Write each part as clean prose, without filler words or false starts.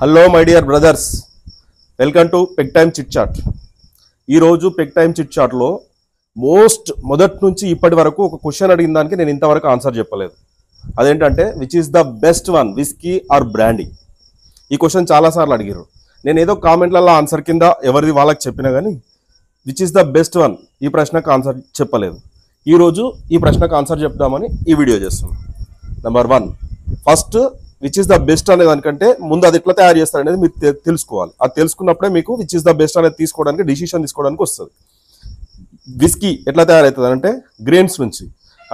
Hello my dear brothers, welcome to peg time chit chat. ఈరోజు peg time chit చాట్లో మొదటి నుంచి ఇప్పటి వరకు ఒక క్వశ్చన్ అడిగిన దానికి నేను ఇంతవరకు ఆన్సర్ చెప్పలేదు. అదేంటంటే which is the best one, whisky or brandy? ఈ క్వశ్చన్ చాలాసార్లు అడిగారు. నేను ఏదో కామెంట్లలో ఆన్సర్ కింద ఎవరిది వాళ్ళకి చెప్పినా కానీ which is the best one ఈ ప్రశ్నకు ఆన్సర్ చెప్పలేదు. ఈరోజు ఈ ప్రశ్నకు ఆన్సర్ చెప్దామని ఈ వీడియో చేస్తున్నాను. Number 1, first which is the best అనే దానికంటే ముందు అది ఎట్లా తయారు చేస్తారు అనేది మీరు తెలుసుకోవాలి. అది తెలుసుకున్నప్పుడే మీకు విచ్ ఈస్ ద బెస్ట్ అనేది తీసుకోవడానికి డిసిషన్ తీసుకోవడానికి వస్తుంది. విస్కీ ఎట్లా తయారవుతుంది అంటే గ్రెయిన్స్ నుంచి,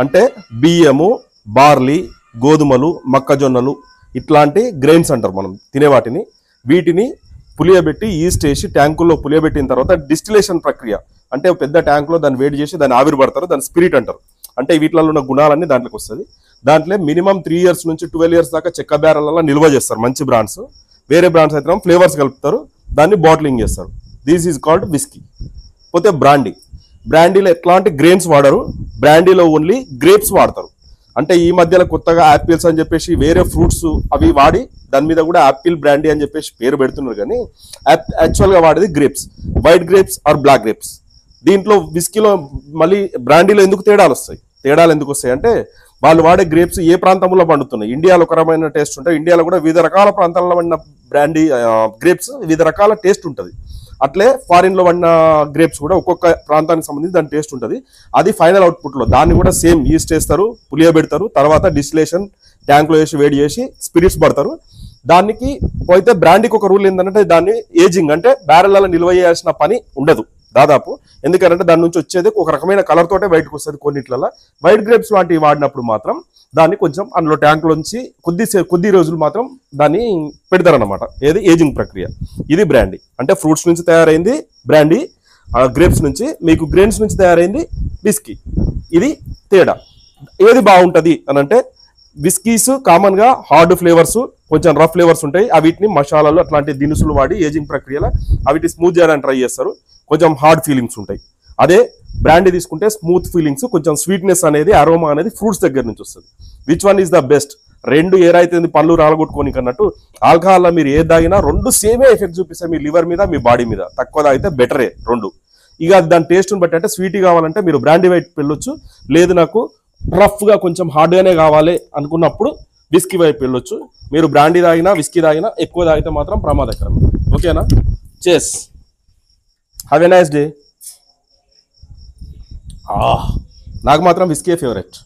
అంటే బియ్యము, బార్లీ, గోధుమలు, మొక్కజొన్నలు ఇట్లాంటి గ్రెయిన్స్ అంటారు మనం తినే వాటిని. వీటిని పులియబెట్టి ఈస్ట్ వేసి ట్యాంకుల్లో పులియబెట్టిన తర్వాత డిస్టిలేషన్ ప్రక్రియ, అంటే పెద్ద ట్యాంకులో దాన్ని వేడి చేసి దాన్ని ఆవిరి పడతారు, దాన్ని స్పిరిట్ అంటారు. అంటే వీటిలో ఉన్న గుణాలన్నీ దాంట్లోకి వస్తుంది. దాంట్లో మినిమం 3 years నుంచి 12 years దాకా చెక్క బ్యారెల్లో నిల్వ చేస్తారు మంచి బ్రాండ్స్. వేరే బ్రాండ్స్ అయితే ఫ్లేవర్స్ కలుపుతారు, దాన్ని బాటిలింగ్ చేస్తారు. This is called whisky. పోతే బ్రాండీ. బ్రాండీలో ఎట్లాంటి గ్రెయిన్స్ వాడరు, బ్రాండీలో ఓన్లీ గ్రేప్స్ వాడతారు. అంటే ఈ మధ్యలో కొత్తగా యాపిల్స్ అని చెప్పేసి వేరే ఫ్రూట్స్ అవి వాడి దాని మీద కూడా యాపిల్ బ్రాండీ అని చెప్పేసి పేరు పెడుతున్నారు, కానీ యాక్చువల్గా వాడేది grapes, white grapes or black grapes. దీంట్లో విస్కీలో మళ్ళీ బ్రాండీలో ఎందుకు తేడాలు వస్తాయి అంటే వాళ్ళు వాడే గ్రేప్స్ ఏ ప్రాంతంలో పండుతున్నాయి. ఇండియాలో ఒక రకమైన టేస్ట్ ఉంటాయి, ఇండియాలో కూడా వివిధ రకాల ప్రాంతాల్లో పండిన బ్రాండీ గ్రేప్స్ వివిధ రకాల టేస్ట్ ఉంటుంది. అట్లే ఫారిన్లో పండిన గ్రేప్స్ కూడా ఒక్కొక్క ప్రాంతానికి సంబంధించి దాని టేస్ట్ ఉంటుంది. అది ఫైనల్ అవుట్పుట్లో దాన్ని కూడా సేమ్ ఈస్ట్ వేస్తారు, పులియబెడతారు, తర్వాత డిస్టిలేషన్ ట్యాంక్లో వేసి వేడి చేసి స్పిరిట్స్ పడతారు. దానికి పోతే బ్రాండీకి ఒక రూల్ ఏంటంటే దాన్ని ఏజింగ్, అంటే బ్యారెల్లో నిల్వ చేయాల్సిన పని ఉండదు దాదాపు. ఎందుకంటే దాని నుంచి వచ్చేది ఒక రకమైన కలర్ తోటే బయటకు వస్తుంది. కొన్నిట్లలో వైట్ గ్రేప్స్ లాంటివి వాడినప్పుడు మాత్రం దాన్ని కొంచెం అందులో ట్యాంక్లోంచి కొద్ది రోజులు మాత్రం దాన్ని పెడతారనమాట. ఏది ఏజింగ్ ప్రక్రియ. ఇది బ్రాండీ, అంటే ఫ్రూట్స్ నుంచి తయారైంది బ్రాండీ, గ్రేప్స్ నుంచి, మీకు గ్రెయిన్స్ నుంచి తయారైంది విస్కీ. ఇది తేడా. ఏది బాగుంటుంది అని అంటే విస్కీస్ కామన్గా హార్డ్ ఫ్లేవర్స్, కొంచెం రఫ్ ఫ్లేవర్స్ ఉంటాయి. వీటిని మసాలాలు అట్లాంటి దినుసులు వాడి ఏజింగ్ ప్రక్రియలో వీటిని స్మూత్ చేయడానికి ట్రై చేస్తారు, కొంచెం హార్డ్ ఫీలింగ్స్ ఉంటాయి. అదే బ్రాండీ తీసుకుంటే స్మూత్ ఫీలింగ్స్, కొంచెం స్వీట్నెస్ అనేది, అరోమా అనేది ఫ్రూట్స్ దగ్గర నుంచి వస్తుంది. Which one is the best? రెండు ఏరైతే పళ్ళు రాలగొట్టుకొని అన్నట్టు ఆల్కహాల్లో మీరు ఏది తాగినా రెండు సేమే ఎఫెక్ట్ చూపిస్తాయి మీ లివర్ మీద, మీ బాడీ మీద. తక్కువ తాగితే బెటరే రెండు. ఇక దాని టేస్ట్ని బట్టి అంటే స్వీట్ కావాలంటే మీరు బ్రాండీ వైపు వెళ్ళొచ్చు, లేదు నాకు రఫ్గా కొంచెం హార్డ్గానే కావాలి అనుకున్నప్పుడు విస్కీ వైపు వెళ్ళొచ్చు. మీరు బ్రాండీ తాగినా విస్కీ తాగినా ఎక్కువ తాగితే మాత్రం ప్రమాదకరం. ఓకేనా? చేస్. Have a nice day. నాకు మాత్రం విస్కీ ఫేవరెట్.